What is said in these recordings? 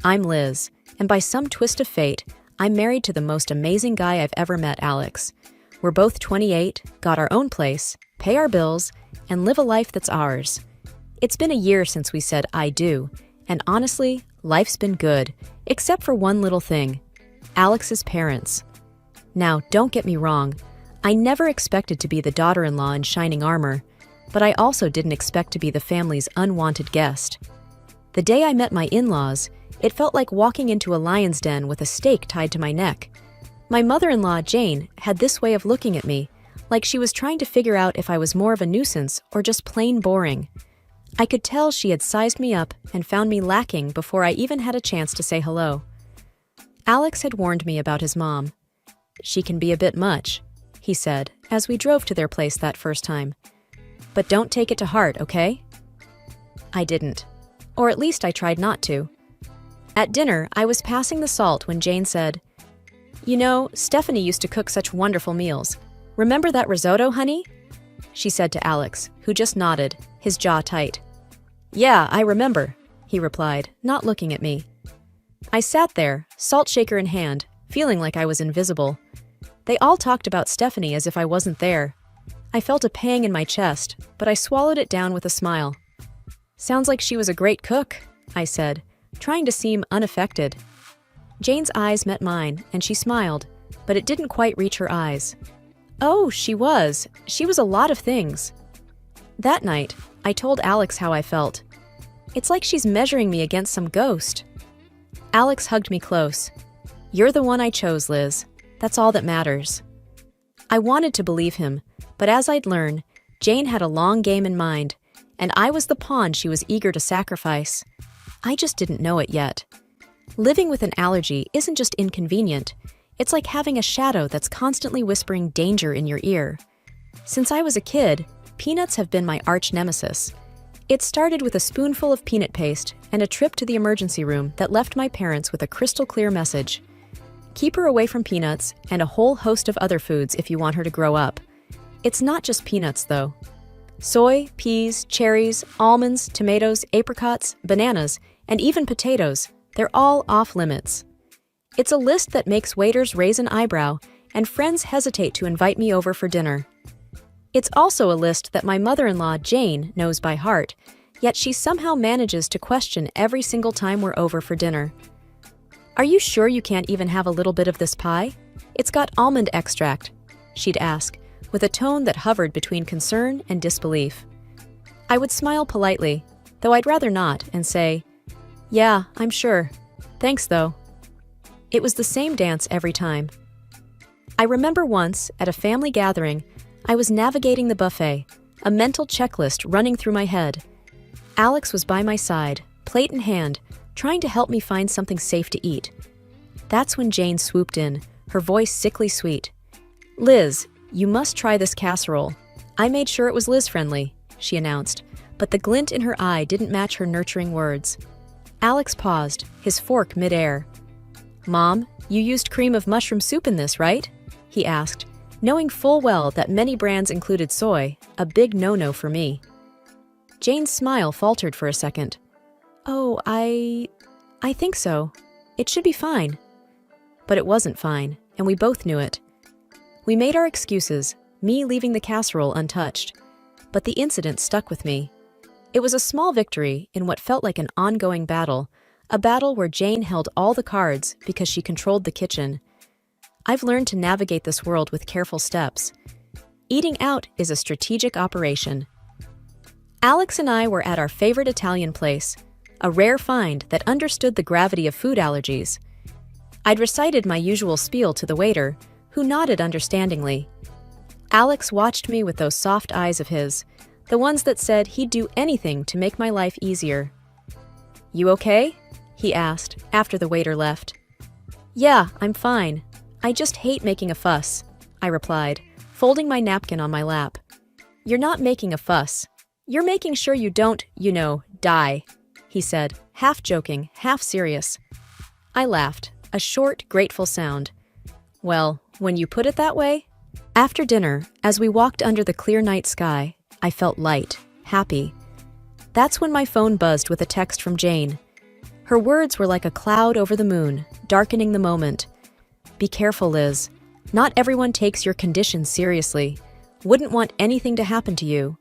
I'm Liz, and by some twist of fate, I'm married to the most amazing guy I've ever met, Alex. We're both 28, got our own place, pay our bills, and live a life that's ours. It's been a year since we said I do, and honestly, life's been good, except for one little thing: Alex's parents. Now, don't get me wrong, I never expected to be the daughter-in-law in shining armor, but I also didn't expect to be the family's unwanted guest. The day I met my in-laws, it felt like walking into a lion's den with a stake tied to my neck. My mother-in-law, Jane, had this way of looking at me, like she was trying to figure out if I was more of a nuisance or just plain boring. I could tell she had sized me up and found me lacking before I even had a chance to say hello. Alex had warned me about his mom. "She can be a bit much," he said, as we drove to their place that first time. "But don't take it to heart, okay?" I didn't. Or at least I tried not to. At dinner, I was passing the salt when Jane said, "You know, Stephanie used to cook such wonderful meals. Remember that risotto, honey?" She said to Alex, who just nodded, his jaw tight. "Yeah, I remember," he replied, not looking at me. I sat there, salt shaker in hand, feeling like I was invisible. They all talked about Stephanie as if I wasn't there. I felt a pang in my chest, but I swallowed it down with a smile. "Sounds like she was a great cook," I said, trying to seem unaffected. Jane's eyes met mine, and she smiled, but it didn't quite reach her eyes. "Oh, she was. She was a lot of things." That night, I told Alex how I felt. It's like she's measuring me against some ghost. Alex hugged me close. "You're the one I chose, Liz. That's all that matters." I wanted to believe him, but as I'd learn, Jane had a long game in mind, and I was the pawn she was eager to sacrifice. I just didn't know it yet. Living with an allergy isn't just inconvenient, it's like having a shadow that's constantly whispering danger in your ear. Since I was a kid, peanuts have been my arch nemesis. It started with a spoonful of peanut paste and a trip to the emergency room that left my parents with a crystal clear message. Keep her away from peanuts and a whole host of other foods if you want her to grow up. It's not just peanuts, though. Soy, peas, cherries, almonds, tomatoes, apricots, bananas, and even potatoes, they're all off limits. It's a list that makes waiters raise an eyebrow and friends hesitate to invite me over for dinner. It's also a list that my mother-in-law, Jane, knows by heart, yet she somehow manages to question every single time we're over for dinner. "Are you sure you can't even have a little bit of this pie? It's got almond extract," she'd ask, with a tone that hovered between concern and disbelief. I would smile politely, though I'd rather not, and say, "Yeah, I'm sure. Thanks, though." It was the same dance every time. I remember once, at a family gathering, I was navigating the buffet, a mental checklist running through my head. Alex was by my side, plate in hand, trying to help me find something safe to eat. That's when Jane swooped in, her voice sickly sweet. "Liz, you must try this casserole. I made sure it was Liz-friendly," she announced, but the glint in her eye didn't match her nurturing words. Alex paused, his fork mid-air. "Mom, you used cream of mushroom soup in this, right?" he asked, knowing full well that many brands included soy, a big no-no for me. Jane's smile faltered for a second. "Oh, I think so. It should be fine." But it wasn't fine, and we both knew it. We made our excuses, me leaving the casserole untouched. But the incident stuck with me. It was a small victory in what felt like an ongoing battle, a battle where Jane held all the cards because she controlled the kitchen. I've learned to navigate this world with careful steps. Eating out is a strategic operation. Alex and I were at our favorite Italian place, a rare find that understood the gravity of food allergies. I'd recited my usual spiel to the waiter, who nodded understandingly. Alex watched me with those soft eyes of his, the ones that said he'd do anything to make my life easier. "You okay?" he asked, after the waiter left. "Yeah, I'm fine. I just hate making a fuss," I replied, folding my napkin on my lap. "You're not making a fuss. You're making sure you don't, die," he said, half joking, half serious. I laughed, a short, grateful sound. "Well, when you put it that way." After dinner, as we walked under the clear night sky, I felt light, happy. That's when my phone buzzed with a text from Jane. Her words were like a cloud over the moon, darkening the moment. Be careful, Liz. Not everyone takes your condition seriously. Wouldn't want anything to happen to you.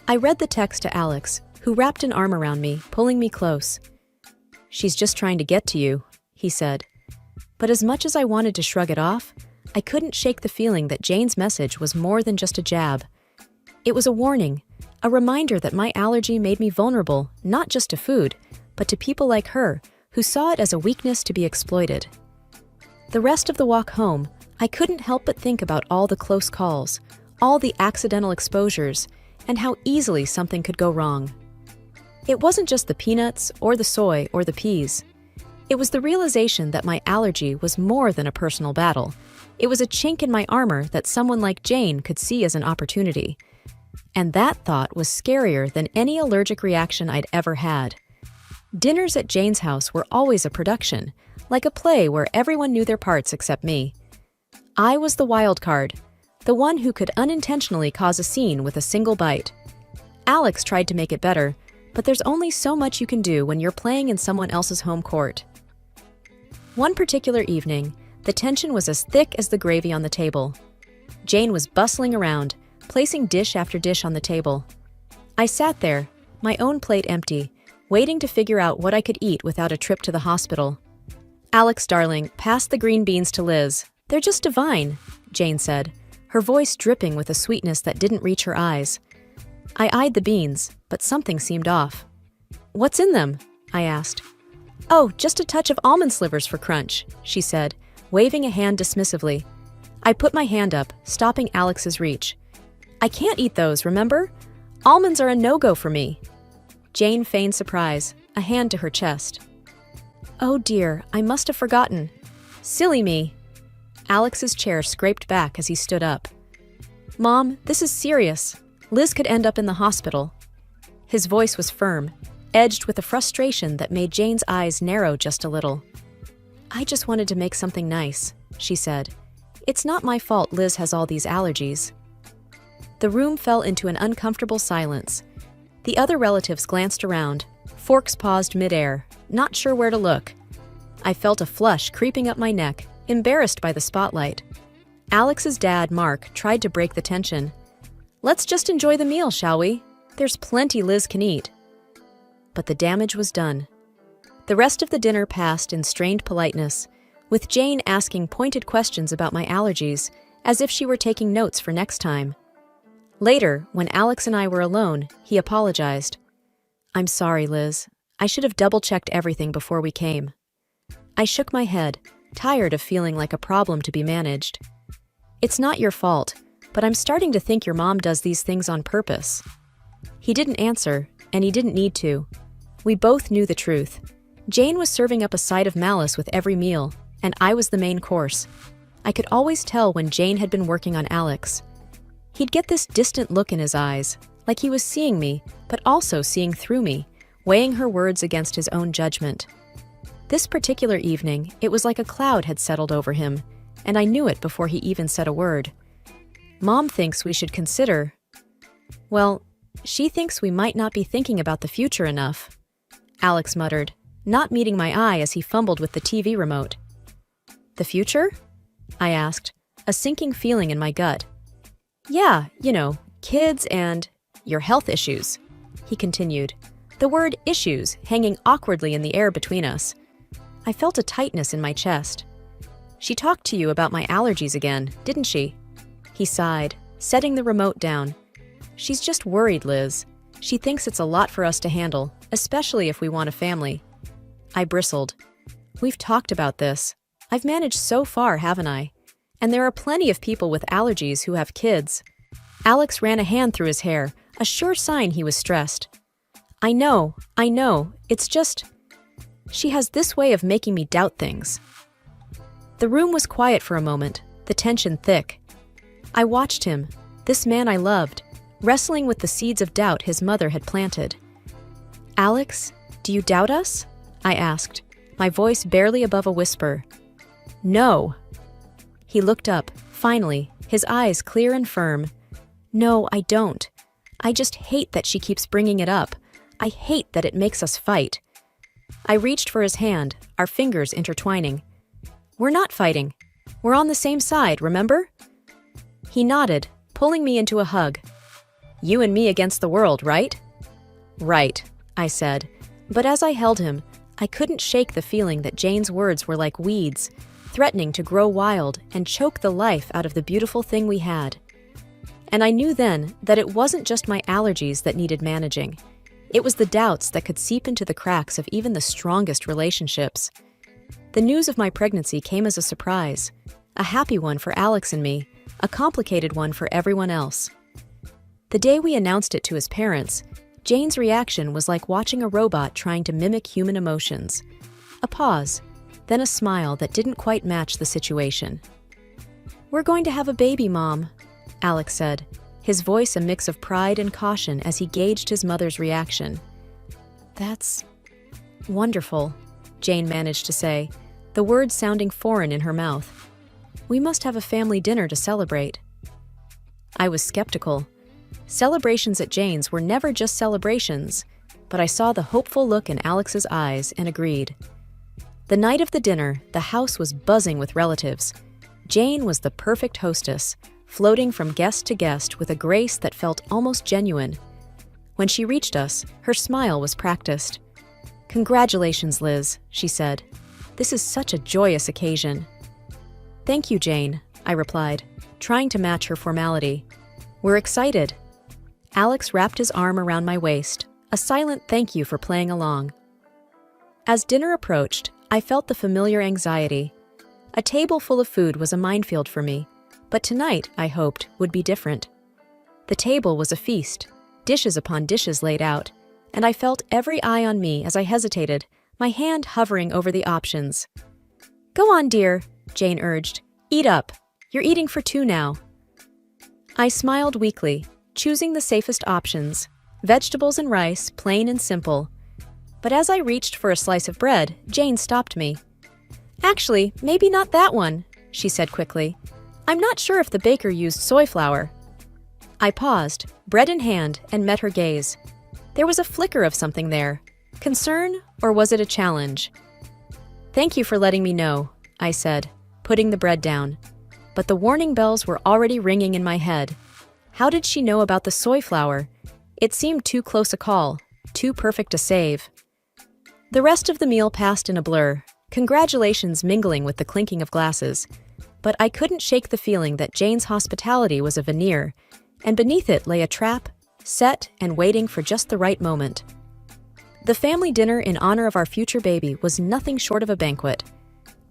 I read the text to Alex, who wrapped an arm around me, pulling me close. She's just trying to get to you, he said. But as much as I wanted to shrug it off, I couldn't shake the feeling that Jane's message was more than just a jab. It was a warning, a reminder that my allergy made me vulnerable, not just to food, but to people like her, who saw it as a weakness to be exploited. The rest of the walk home, I couldn't help but think about all the close calls, all the accidental exposures, and how easily something could go wrong. It wasn't just the peanuts, or the soy, or the peas. It was the realization that my allergy was more than a personal battle. It was a chink in my armor that someone like Jane could see as an opportunity. And that thought was scarier than any allergic reaction I'd ever had. Dinners at Jane's house were always a production, like a play where everyone knew their parts except me. I was the wild card, the one who could unintentionally cause a scene with a single bite. Alex tried to make it better, but there's only so much you can do when you're playing in someone else's home court. One particular evening, the tension was as thick as the gravy on the table. Jane was bustling around, placing dish after dish on the table. I sat there, my own plate empty, waiting to figure out what I could eat without a trip to the hospital. Alex, darling, pass the green beans to Liz. They're just divine, Jane said, her voice dripping with a sweetness that didn't reach her eyes. I eyed the beans, but something seemed off. What's in them? I asked. Oh, just a touch of almond slivers for crunch, she said, waving a hand dismissively. I put my hand up, stopping Alex's reach. I can't eat those, remember? Almonds are a no-go for me. Jane feigned surprise, a hand to her chest. Oh dear, I must have forgotten. Silly me. Alex's chair scraped back as he stood up. Mom, this is serious. Liz could end up in the hospital. His voice was firm, edged with a frustration that made Jane's eyes narrow just a little. I just wanted to make something nice, she said. It's not my fault Liz has all these allergies. The room fell into an uncomfortable silence. The other relatives glanced around, forks paused midair, not sure where to look. I felt a flush creeping up my neck, embarrassed by the spotlight. Alex's dad, Mark, tried to break the tension. Let's just enjoy the meal, shall we? There's plenty Liz can eat. But the damage was done. The rest of the dinner passed in strained politeness, with Jane asking pointed questions about my allergies, as if she were taking notes for next time. Later, when Alex and I were alone, he apologized. I'm sorry, Liz. I should have double-checked everything before we came. I shook my head, tired of feeling like a problem to be managed. It's not your fault, but I'm starting to think your mom does these things on purpose. He didn't answer, and he didn't need to. We both knew the truth. Jane was serving up a side of malice with every meal, and I was the main course. I could always tell when Jane had been working on Alex. He'd get this distant look in his eyes, like he was seeing me, but also seeing through me, weighing her words against his own judgment. This particular evening, it was like a cloud had settled over him, and I knew it before he even said a word. Mom thinks we should consider... Well, she thinks we might not be thinking about the future enough, Alex muttered, not meeting my eye as he fumbled with the TV remote. The future? I asked, a sinking feeling in my gut. Yeah, kids and your health issues, he continued, the word issues hanging awkwardly in the air between us. I felt a tightness in my chest. She talked to you about my allergies again, didn't she? He sighed, setting the remote down. She's just worried, Liz. She thinks it's a lot for us to handle, especially if we want a family. I bristled. We've talked about this. I've managed so far, haven't I? And there are plenty of people with allergies who have kids. Alex ran a hand through his hair, a sure sign he was stressed. I know. It's just... She has this way of making me doubt things. The room was quiet for a moment, the tension thick. I watched him, this man I loved, wrestling with the seeds of doubt his mother had planted. Alex, do you doubt us? I asked, my voice barely above a whisper. No. He looked up, finally, his eyes clear and firm. No, I don't. I just hate that she keeps bringing it up. I hate that it makes us fight. I reached for his hand, our fingers intertwining. "We're not fighting. We're on the same side, remember?" He nodded, pulling me into a hug. "You and me against the world, right?" "Right," I said, but as I held him, I couldn't shake the feeling that Jane's words were like weeds, threatening to grow wild and choke the life out of the beautiful thing we had. And I knew then that it wasn't just my allergies that needed managing. It was the doubts that could seep into the cracks of even the strongest relationships. The news of my pregnancy came as a surprise, a happy one for Alex and me, a complicated one for everyone else. The day we announced it to his parents, Jane's reaction was like watching a robot trying to mimic human emotions. A pause, then a smile that didn't quite match the situation. "We're going to have a baby, Mom," Alex said, his voice a mix of pride and caution as he gauged his mother's reaction. "That's wonderful," Jane managed to say, the words sounding foreign in her mouth. "We must have a family dinner to celebrate." I was skeptical. Celebrations at Jane's were never just celebrations, but I saw the hopeful look in Alex's eyes and agreed. The night of the dinner, the house was buzzing with relatives. Jane was the perfect hostess, floating from guest to guest with a grace that felt almost genuine. When she reached us, her smile was practiced. "Congratulations, Liz," she said. "This is such a joyous occasion." "Thank you, Jane," I replied, trying to match her formality. "We're excited." Alex wrapped his arm around my waist, a silent thank you for playing along. As dinner approached, I felt the familiar anxiety. A table full of food was a minefield for me, but tonight, I hoped, would be different. The table was a feast, dishes upon dishes laid out, and I felt every eye on me as I hesitated, my hand hovering over the options. "Go on, dear," Jane urged. "Eat up. You're eating for two now." I smiled weakly, choosing the safest options, vegetables and rice, plain and simple. But as I reached for a slice of bread, Jane stopped me. "Actually, maybe not that one," she said quickly. "I'm not sure if the baker used soy flour." I paused, bread in hand, and met her gaze. There was a flicker of something there. Concern, or was it a challenge? "Thank you for letting me know," I said, putting the bread down. But the warning bells were already ringing in my head. How did she know about the soy flour? It seemed too close a call, too perfect a save. The rest of the meal passed in a blur, congratulations mingling with the clinking of glasses. But I couldn't shake the feeling that Jane's hospitality was a veneer, and beneath it lay a trap, set and waiting for just the right moment. The family dinner in honor of our future baby was nothing short of a banquet.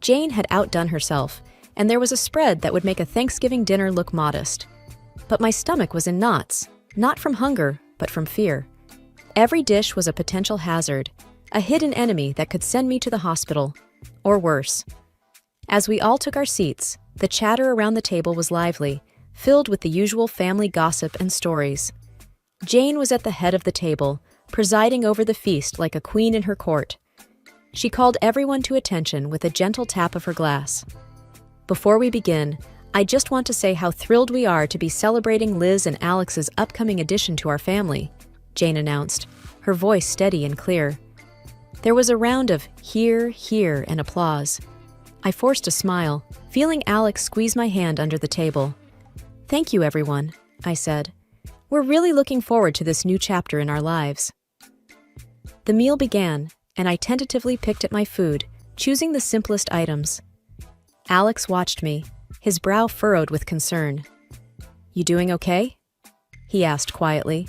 Jane had outdone herself, and there was a spread that would make a Thanksgiving dinner look modest. But my stomach was in knots, not from hunger, but from fear. Every dish was a potential hazard, a hidden enemy that could send me to the hospital, or worse. As we all took our seats, the chatter around the table was lively, filled with the usual family gossip and stories. Jane was at the head of the table, presiding over the feast like a queen in her court. She called everyone to attention with a gentle tap of her glass. "Before we begin, I just want to say how thrilled we are to be celebrating Liz and Alex's upcoming addition to our family," Jane announced, her voice steady and clear. There was a round of hear, hear, and applause. I forced a smile, feeling Alex squeeze my hand under the table. "Thank you, everyone," I said. "We're really looking forward to this new chapter in our lives." The meal began, and I tentatively picked at my food, choosing the simplest items. Alex watched me, his brow furrowed with concern. "You doing okay?" he asked quietly.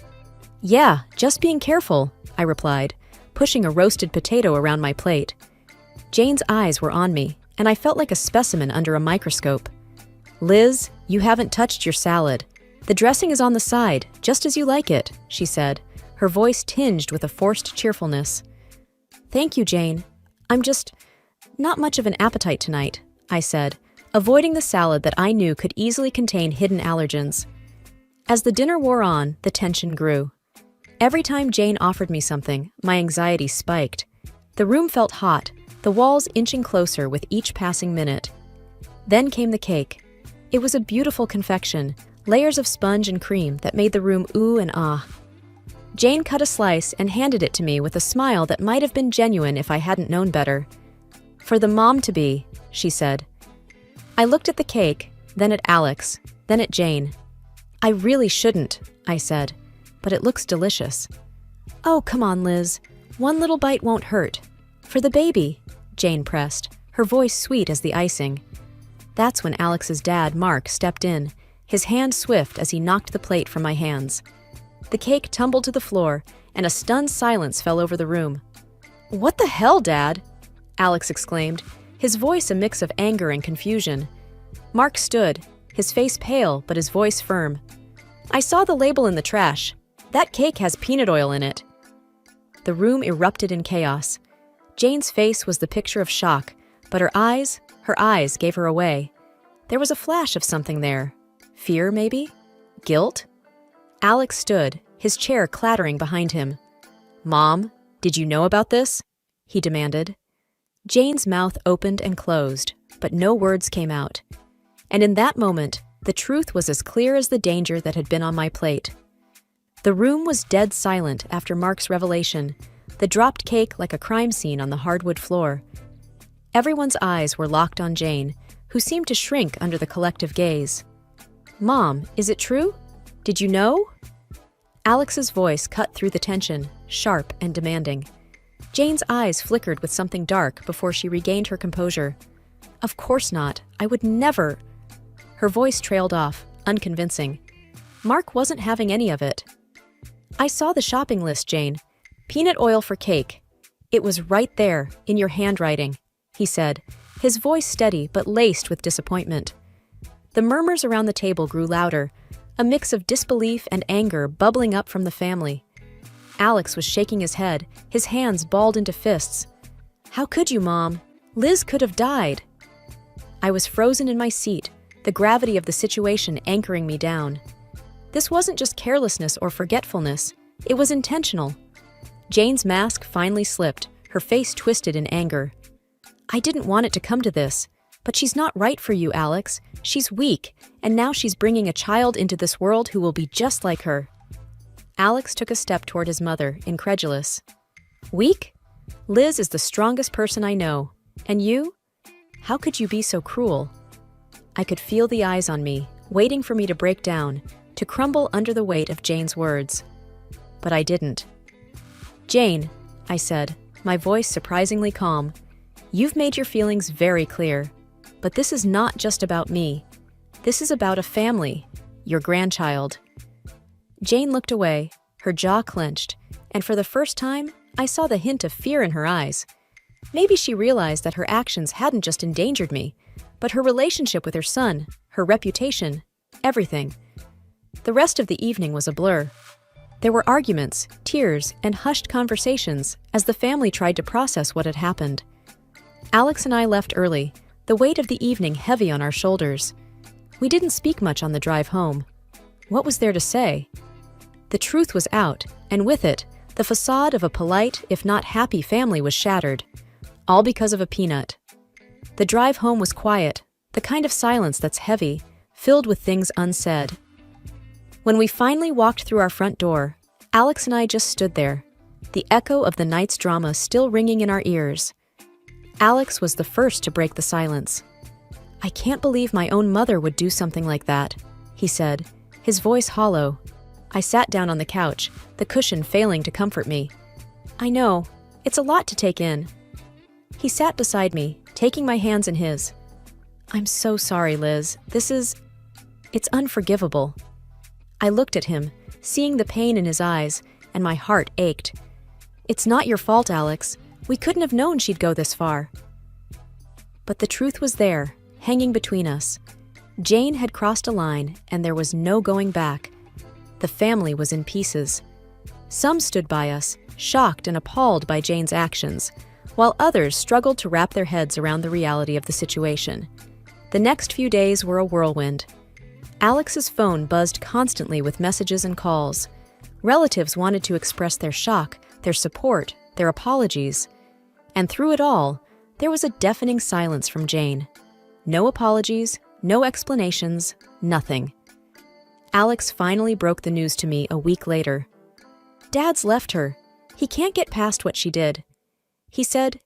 "Yeah, just being careful," I replied, pushing a roasted potato around my plate. Jane's eyes were on me, and I felt like a specimen under a microscope. "Liz, you haven't touched your salad. The dressing is on the side, just as you like it," she said, her voice tinged with a forced cheerfulness. "Thank you, Jane. I'm just not much of an appetite tonight," I said, avoiding the salad that I knew could easily contain hidden allergens. As the dinner wore on, the tension grew. Every time Jane offered me something, my anxiety spiked. The room felt hot, the walls inching closer with each passing minute. Then came the cake. It was a beautiful confection, layers of sponge and cream that made the room ooh and ah. Jane cut a slice and handed it to me with a smile that might have been genuine if I hadn't known better. "For the mom-to-be," she said. I looked at the cake, then at Alex, then at Jane. "I really shouldn't," I said, "but it looks delicious." "Oh, come on, Liz. One little bite won't hurt. For the baby," Jane pressed, her voice sweet as the icing. That's when Alex's dad, Mark, stepped in, his hand swift as he knocked the plate from my hands. The cake tumbled to the floor, and a stunned silence fell over the room. "What the hell, Dad?" Alex exclaimed, his voice a mix of anger and confusion. Mark stood, his face pale but his voice firm. "I saw the label in the trash. That cake has peanut oil in it." The room erupted in chaos. Jane's face was the picture of shock, but her eyes gave her away. There was a flash of something there. Fear, maybe? Guilt? Alex stood, his chair clattering behind him. "Mom, did you know about this?" he demanded. Jane's mouth opened and closed, but no words came out. And in that moment, the truth was as clear as the danger that had been on my plate. The room was dead silent after Mark's revelation, the dropped cake like a crime scene on the hardwood floor. Everyone's eyes were locked on Jane, who seemed to shrink under the collective gaze. "Mom, is it true? Did you know?" Alex's voice cut through the tension, sharp and demanding. Jane's eyes flickered with something dark before she regained her composure. "Of course not. I would never." Her voice trailed off, unconvincing. Mark wasn't having any of it. "I saw the shopping list, Jane. Peanut oil for cake. It was right there, in your handwriting," he said, his voice steady but laced with disappointment. The murmurs around the table grew louder, a mix of disbelief and anger bubbling up from the family. Alex was shaking his head, his hands balled into fists. "How could you, Mom? Liz could have died." I was frozen in my seat, the gravity of the situation anchoring me down. This wasn't just carelessness or forgetfulness, it was intentional. Jane's mask finally slipped, her face twisted in anger. "I didn't want it to come to this, but she's not right for you, Alex. She's weak, and now she's bringing a child into this world who will be just like her." Alex took a step toward his mother, incredulous. "Weak? Liz is the strongest person I know. And you? How could you be so cruel?" I could feel the eyes on me, waiting for me to break down, to crumble under the weight of Jane's words. But I didn't. "Jane," I said, my voice surprisingly calm, "you've made your feelings very clear. But this is not just about me. This is about a family, your grandchild." Jane looked away, her jaw clenched, and for the first time, I saw the hint of fear in her eyes. Maybe she realized that her actions hadn't just endangered me, but her relationship with her son, her reputation, everything. The rest of the evening was a blur. There were arguments, tears, and hushed conversations as the family tried to process what had happened. Alex and I left early, the weight of the evening heavy on our shoulders. We didn't speak much on the drive home. What was there to say? The truth was out, and with it, the facade of a polite, if not happy family was shattered, all because of a peanut. The drive home was quiet, the kind of silence that's heavy, filled with things unsaid. When we finally walked through our front door, Alex and I just stood there, the echo of the night's drama still ringing in our ears. Alex was the first to break the silence. "I can't believe my own mother would do something like that," he said, his voice hollow. I sat down on the couch, the cushion failing to comfort me. "I know. It's a lot to take in." He sat beside me, taking my hands in his. "I'm so sorry, Liz. It's unforgivable." I looked at him, seeing the pain in his eyes, and my heart ached. "It's not your fault, Alex. We couldn't have known she'd go this far." But the truth was there, hanging between us. Jane had crossed a line, and there was no going back. The family was in pieces. Some stood by us, shocked and appalled by Jane's actions, while others struggled to wrap their heads around the reality of the situation. The next few days were a whirlwind. Alex's phone buzzed constantly with messages and calls. Relatives wanted to express their shock, their support, their apologies. And through it all, there was a deafening silence from Jane. No apologies, no explanations, nothing. Alex finally broke the news to me a week later. Dad's left her. He can't get past what she did. He said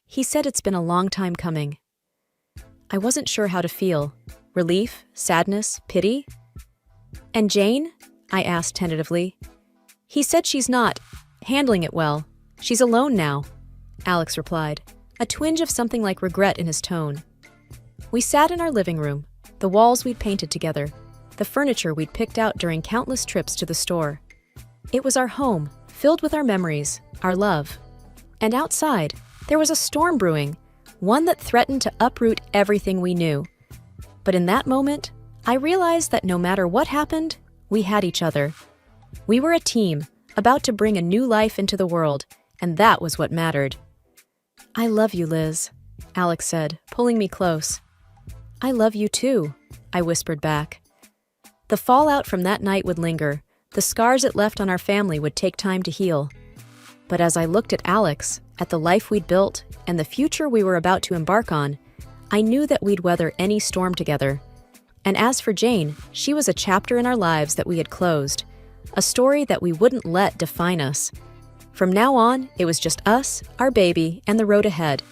it's been a long time coming. I wasn't sure how to feel. Relief, sadness, pity? And Jane? I asked tentatively. He said she's not handling it well. She's alone now, Alex replied, a twinge of something like regret in his tone. We sat in our living room, the walls we'd painted together, the furniture we'd picked out during countless trips to the store. It was our home, filled with our memories, our love. And outside, there was a storm brewing, one that threatened to uproot everything we knew. But in that moment, I realized that no matter what happened, we had each other. We were a team, about to bring a new life into the world, and that was what mattered. I love you, Liz, Alex said, pulling me close. I love you too, I whispered back. The fallout from that night would linger. The scars it left on our family would take time to heal. But as I looked at Alex, at the life we'd built, and the future we were about to embark on, I knew that we'd weather any storm together. And as for Jane, she was a chapter in our lives that we had closed, a story that we wouldn't let define us. From now on, it was just us, our baby, and the road ahead.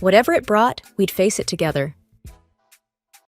Whatever it brought, we'd face it together.